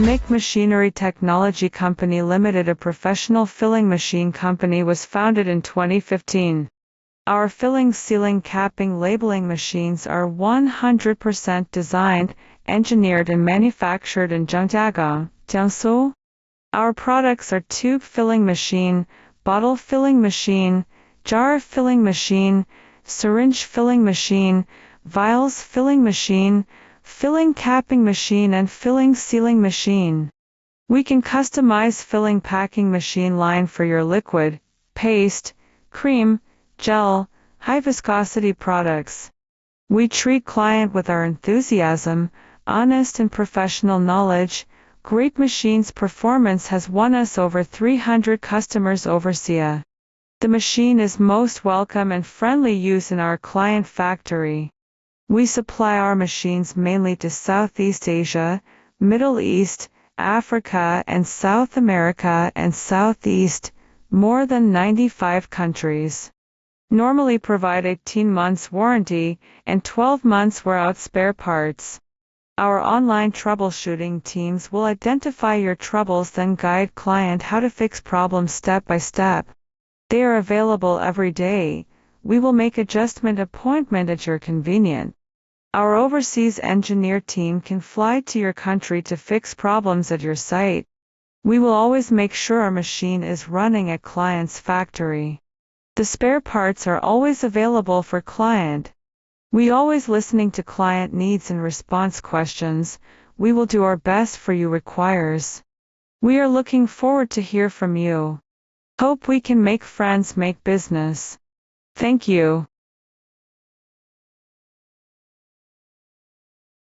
MIC Machinery Technology Company Limited, a professional filling machine company, was founded in 2015. Our filling, sealing, capping, labeling machines are 100% designed, engineered and manufactured in Zhangjiagang, Jiangsu. Our products are tube filling machine, bottle filling machine, jar filling machine, syringe filling machine, vials filling machine, filling capping machine and filling sealing machine. We can customize filling packing machine line for your liquid, paste, cream, gel, high viscosity products. We treat client with our enthusiasm, honest and professional knowledge. Great machines performance has won us over 300 customers overseas. The machine is most welcome and friendly use in our client factory. We supply our machines mainly to Southeast Asia, Middle East, Africa and South America and Southeast, more than 95 countries. Normally provide 18 months warranty and 12 months wear out spare parts. Our online troubleshooting teams will identify your troubles, then guide client how to fix problems step by step. They are available every day. We will make adjustment appointment at your convenience. Our overseas engineer team can fly to your country to fix problems at your site. We will always make sure our machine is running at client's factory. The spare parts are always available for client. We always listening to client needs and response questions. We will do our best for you requires. We are looking forward to hear from you. Hope we can make friends make business. Thank you.